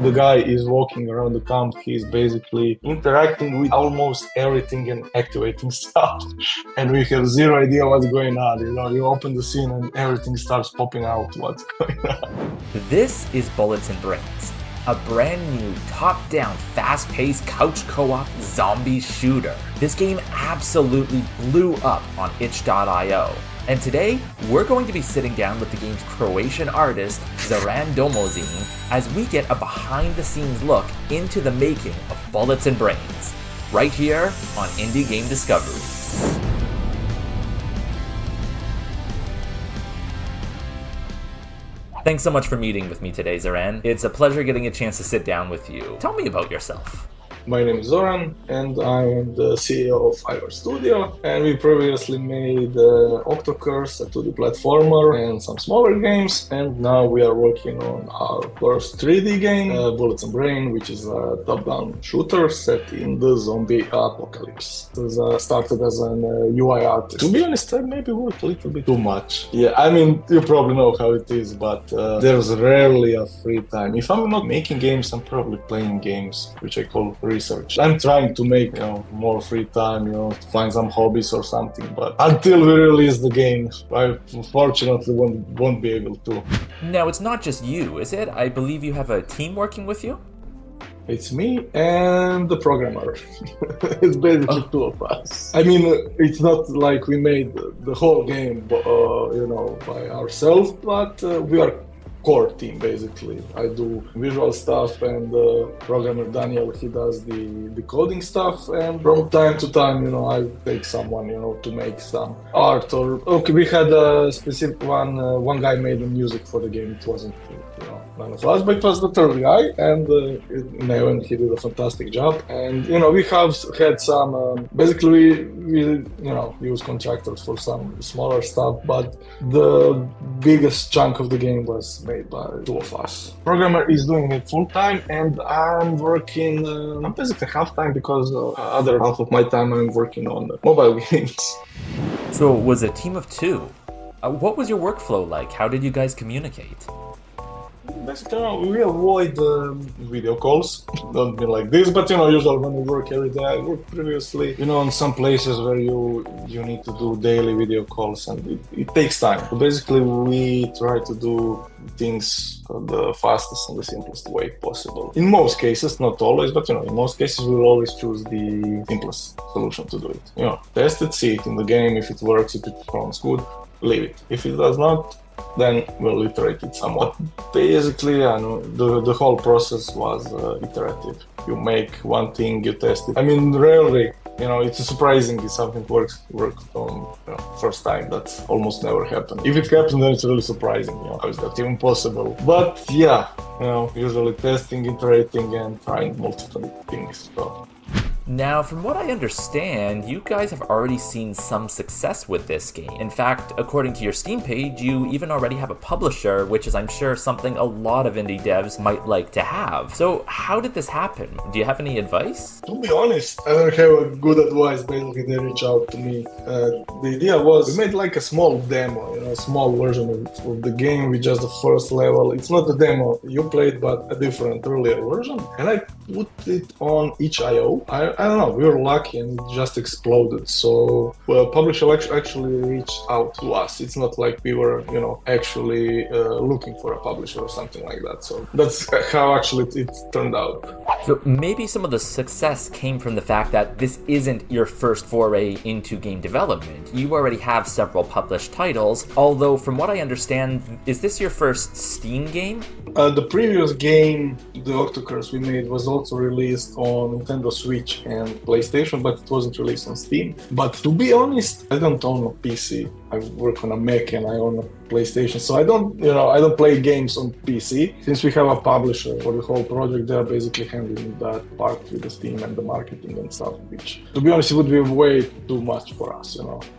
the guy is walking around the camp, he's basically interacting with almost everything and activating stuff. And we have zero idea what's going on. You open the scene and everything starts popping out what's going on. This is Bullets and Brains, a brand new top-down, fast-paced couch co-op zombie shooter. This game absolutely blew up on itch.io. And today, we're going to be sitting down with the game's Croatian artist, Zoran Domozin, as we get a behind-the-scenes look into the making of Bullets and Brains, right here on Indie Game Discovery. Thanks so much for meeting with me today, Zoran. It's a pleasure getting a chance to sit down with you. Tell me about yourself. My name is Zoran, and I am the CEO of Ivor Studio, and we previously made Octocurse, a 2D platformer, and some smaller games, and now we are working on our first 3D game, Bullets and Brain, which is a top-down shooter set in the zombie apocalypse. It was started as an UI artist. To be honest, I maybe worked a little bit too much. Yeah, I mean, you probably know how it is, but there's rarely a free time. If I'm not making games, I'm probably playing games, which I call research. I'm trying to make more free time, to find some hobbies or something, but until we release the game, I unfortunately won't be able to. Now, it's not just you, is it? I believe you have a team working with you? It's me and the programmer. It's basically two of us. I mean, it's not like we made the whole game, by ourselves, but we are core team basically. I do visual stuff, and programmer Daniel, he does the coding stuff, and from time to time, I take someone, to make some art or we had a specific one guy made the music for the game. It wasn't none of us, but it was the third guy, and Neven, he did a fantastic job. And we have had some basically we use contractors for some smaller stuff, but the biggest chunk of the game was made by two of us. Programmer is doing it full time, and I'm working I'm basically half time, because other half of my time I'm working on mobile games. So it was a team of two. What was your workflow like? How did you guys communicate? Basically, we avoid video calls. Don't be like this, but usually when we work every day, I worked previously, in some places where you need to do daily video calls, and it takes time. So basically, we try to do things the fastest and the simplest way possible. In most cases, not always, but in most cases, we'll always choose the simplest solution to do it. Test it, see it in the game. If it works, if it sounds good, leave it. If it does not, then we'll iterate it somewhat. Basically, the whole process was iterative. You make one thing, you test it. I mean, rarely, it's surprising if something works on first time. That's almost never happened. If it happens, then it's really surprising. How is that even possible? But yeah, usually testing, iterating, and trying multiple things. So. Now, from what I understand, you guys have already seen some success with this game. In fact, according to your Steam page, you even already have a publisher, which is, I'm sure, something a lot of indie devs might like to have. So how did this happen? Do you have any advice? To be honest, I don't have a good advice. Basically, they reached out to me. The idea was, we made like a small demo, a small version of the game with just the first level. It's not the demo you played, but a different, earlier version. And I put it on itch.io. I don't know, we were lucky and it just exploded. So publisher actually reached out to us. It's not like we were, actually looking for a publisher or something like that. So that's how actually it turned out. So maybe some of the success came from the fact that this isn't your first foray into game development. You already have several published titles, although from what I understand, is this your first Steam game? The previous game, the Octocurse we made, was also released on Nintendo Switch and PlayStation, but it wasn't released on Steam. But to be honest, I don't own a PC. I work on a Mac and I own a PlayStation, so I don't play games on PC. Since we have a publisher for the whole project, they're basically handling that part with the Steam and the marketing and stuff, which, to be honest, it would be way too much for us,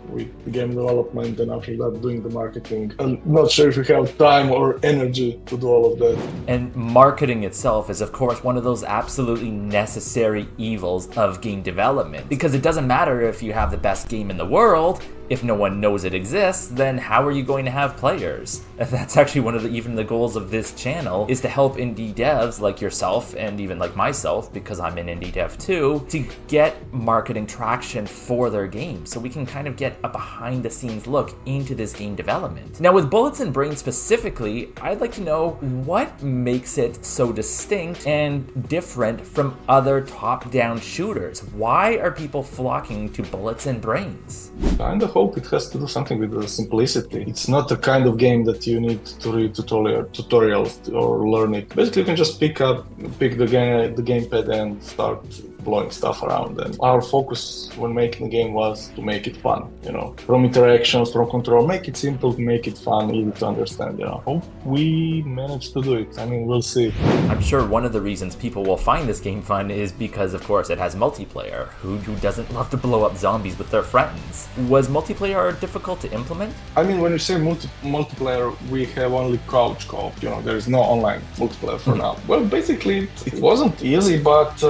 with the game development and after that doing the marketing. I'm not sure if we have time or energy to do all of that. And marketing itself is, of course, one of those absolutely necessary evils of game development, because it doesn't matter if you have the best game in the world. If no one knows it exists, then how are you going to have players? That's actually one of even the goals of this channel, is to help indie devs like yourself and even like myself, because I'm an indie dev too, to get marketing traction for their games, so we can kind of get a behind the scenes look into this game development. Now with Bullets and Brains specifically, I'd like to know what makes it so distinct and different from other top-down shooters. Why are people flocking to Bullets and Brains? I hope it has to do something with the simplicity. It's not the kind of game that you need to read tutorials or learn it. Basically, you can just pick the gamepad and start blowing stuff around. And our focus when making the game was to make it fun, from interactions, from control, make it simple, make it fun, easy to understand, Hope we managed to do it. I mean, we'll see. I'm sure one of the reasons people will find this game fun is because, of course, it has multiplayer. Who doesn't love to blow up zombies with their friends? Was multiplayer difficult to implement? I mean, when you say multiplayer, we have only couch co-op, there is no online multiplayer for now. Well, basically, it wasn't easy, but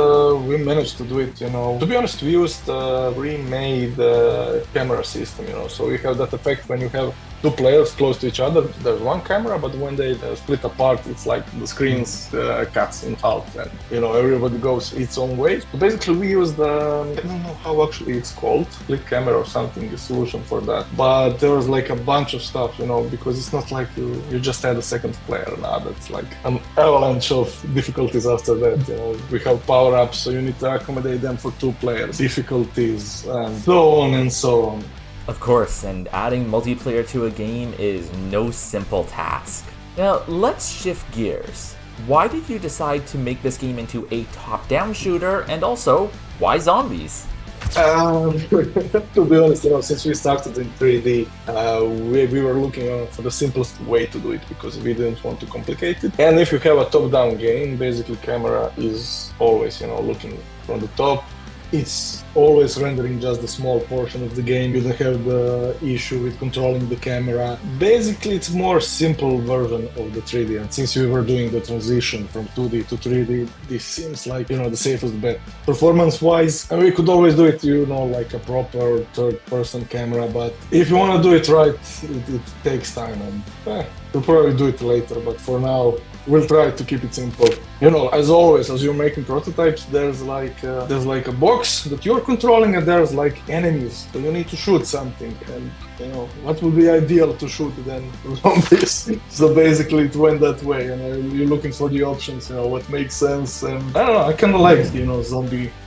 we managed to do it, To be honest, we used remade camera system, so you have that effect when you have two players close to each other, there's one camera, but when they split apart, it's like the screens cuts in half, and everybody goes its own way. So basically, we used I don't know how actually it's called, split camera or something, a solution for that. But there was like a bunch of stuff, because it's not like you just add a second player. Now that's like an avalanche of difficulties after that. We have power-ups, so you need to accommodate them for two players, difficulties, and so on and so on. Of course, and adding multiplayer to a game is no simple task. Now, let's shift gears. Why did you decide to make this game into a top-down shooter, and also, why zombies? To be honest, since we started in 3D, we were looking for the simplest way to do it because we didn't want to complicate it. And if you have a top-down game, basically camera is always, looking from the top. It's always rendering just a small portion of the game. You don't have the issue with controlling the camera. Basically, it's more simple version of the 3D. And since we were doing the transition from 2D to 3D, this seems like, the safest bet. Performance-wise, we could always do it, like a proper third-person camera. But if you want to do it right, it takes time. And we'll probably do it later. But for now, we'll try to keep it simple. As always, as you're making prototypes, there's like a box that you're controlling, and there's like enemies. So you need to shoot something, and what would be ideal to shoot then zombies. So basically, it went that way, and you're looking for the options. What makes sense, and I don't know. I kind of like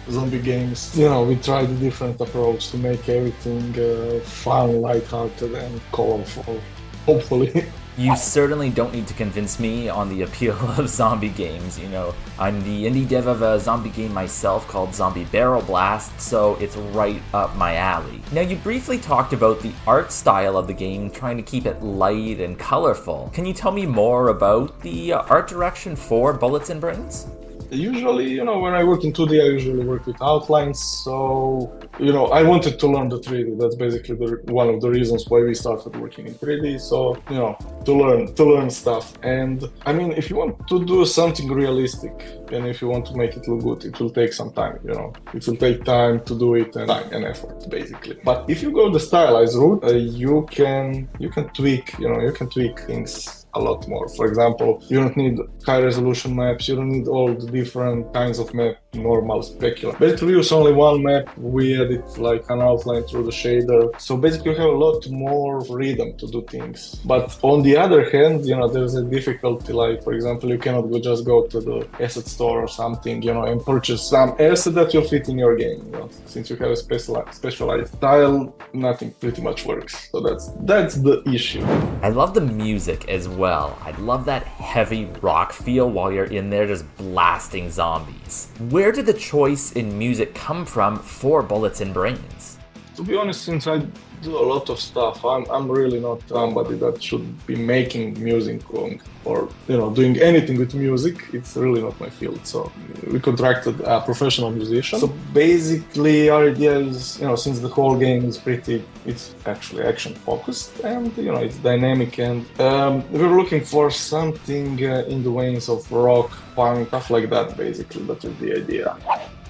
zombie games. We tried a different approach to make everything fun, lighthearted, and colorful. Hopefully. You certainly don't need to convince me on the appeal of zombie games, I'm the indie dev of a zombie game myself called Zombie Barrel Blast, so it's right up my alley. Now, you briefly talked about the art style of the game, trying to keep it light and colorful. Can you tell me more about the art direction for Bullets and Brains? Usually, when I work in 2D, I usually work with outlines. So, I wanted to learn the 3D. That's basically one of the reasons why we started working in 3D. So, to learn stuff. And I mean, if you want to do something realistic, and if you want to make it look good, it will take some time. It will take time to do it, and time and effort, basically. But if you go the stylized route, you can tweak. You can tweak things a lot more. For example, you don't need high resolution maps, you don't need all the different kinds of map, normal, specular. Basically, we use only one map, we edit like an outline through the shader. So basically, you have a lot more freedom to do things. But on the other hand, there's a difficulty, like, for example, you cannot just go to the asset store or something, and purchase some asset that will fit in your game. Since you have a specialized style, nothing pretty much works. So that's the issue. I love the music as well. I love that heavy rock feel while you're in there just blasting zombies. Where did the choice in music come from for Bullets and Brains? To be honest, since I do a lot of stuff, I'm really not somebody that should be making music or doing anything with music. It's really not my field. So we contracted a professional musician. So basically our idea is, since the whole game is it's actually action focused, and it's dynamic, and we were looking for something in the veins of rock, punk, stuff like that. Basically, that was the idea.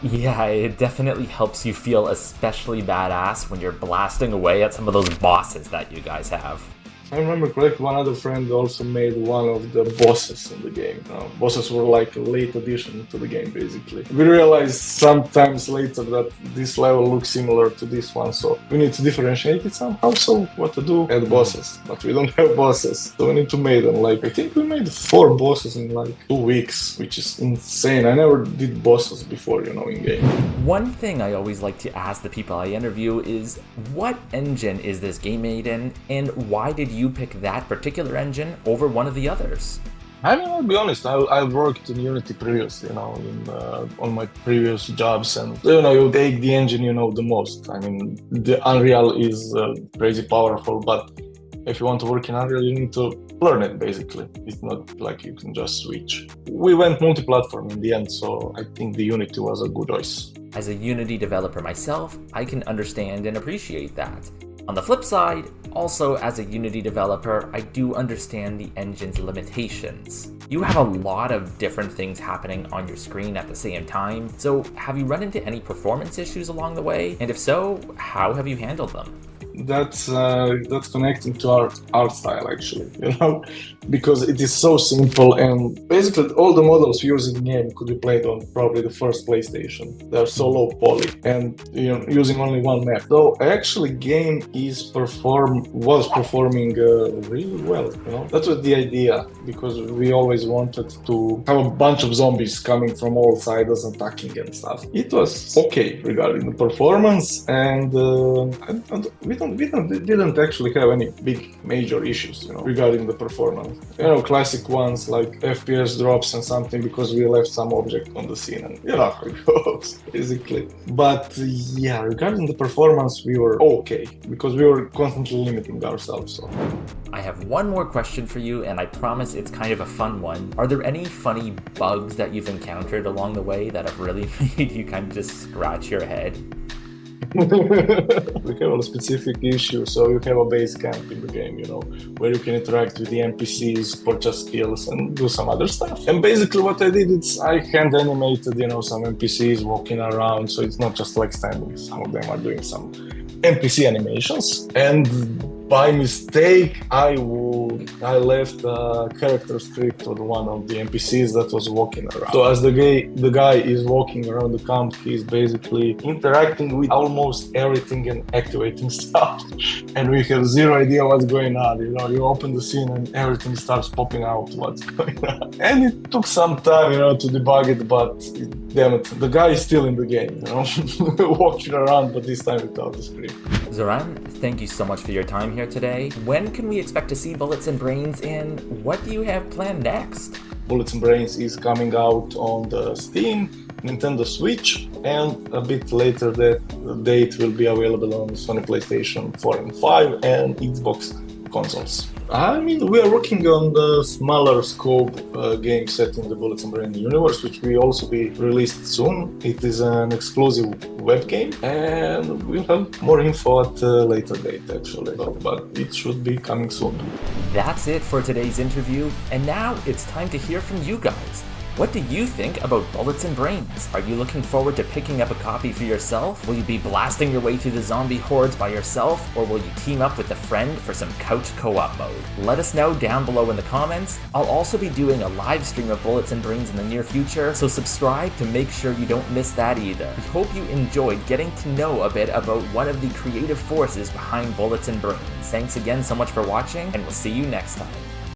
Yeah, it definitely helps you feel especially badass when you're blasting away at some of those bosses that you guys have. If I remember correctly, one other friend also made one of the bosses in the game. Bosses were like a late addition to the game, basically. We realized sometimes later that this level looks similar to this one, so we need to differentiate it somehow. So what to do? Add bosses, but we don't have bosses, so we need to make them. Like, I think we made 4 bosses in like 2 weeks, which is insane. I never did bosses before, in game. One thing I always like to ask the people I interview is, what engine is this game made in, and why did you pick that particular engine over one of the others? I mean, I'll be honest, I worked in Unity previously, on my previous jobs, and, you take the engine you know the most. I mean, the Unreal is crazy powerful, but if you want to work in Unreal, you need to learn it, basically. It's not like you can just switch. We went multi-platform in the end, so I think the Unity was a good choice. As a Unity developer myself, I can understand and appreciate that. On the flip side, also as a Unity developer, I do understand the engine's limitations. You have a lot of different things happening on your screen at the same time, so have you run into any performance issues along the way? And if so, how have you handled them? That's connecting to our art style, actually, because it is so simple, and basically all the models we use in the game could be played on probably the first PlayStation. They're so low poly and using only one map. So actually game was performing really well. That was the idea, because we always wanted to have a bunch of zombies coming from all sides and attacking and stuff. It was okay regarding the performance, and we didn't actually have any big major issues, regarding the performance. Classic ones like FPS drops and something because we left some object on the scene, and how it goes, basically. But yeah, regarding the performance, we were okay because we were constantly limiting ourselves. So. I have one more question for you, and I promise it's kind of a fun one. Are there any funny bugs that you've encountered along the way that have really made you kind of just scratch your head? We have a specific issue, so you have a base camp in the game, where you can interact with the NPCs, purchase skills, and do some other stuff. And basically what I did is I hand animated, some NPCs walking around, so it's not just like standing. Some of them are doing some NPC animations, and by mistake, I left a character script on one of the NPCs that was walking around. So as the guy is walking around the camp, he's basically interacting with almost everything and activating stuff. And we have zero idea what's going on. You open the scene and everything starts popping out what's going on. And it took some time, to debug it, but damn it, the guy is still in the game, walking around, but this time without the script. Zoran, thank you so much for your time here today. When can we expect to see Bullets and Brains, and what do you have planned next? Bullets and Brains is coming out on the Steam, Nintendo Switch, and a bit later that date will be available on Sony PlayStation 4 and 5 and Xbox consoles. I mean, we are working on the smaller scope game set in the Bullets and Brains universe, which will also be released soon. It is an exclusive web game, and we'll have more info at a later date, actually. But it should be coming soon. That's it for today's interview, and now it's time to hear from you guys. What do you think about Bullets and Brains? Are you looking forward to picking up a copy for yourself? Will you be blasting your way through the zombie hordes by yourself, or will you team up with a friend for some couch co-op mode? Let us know down below in the comments. I'll also be doing a live stream of Bullets and Brains in the near future, so subscribe to make sure you don't miss that either. We hope you enjoyed getting to know a bit about one of the creative forces behind Bullets and Brains. Thanks again so much for watching, and we'll see you next time.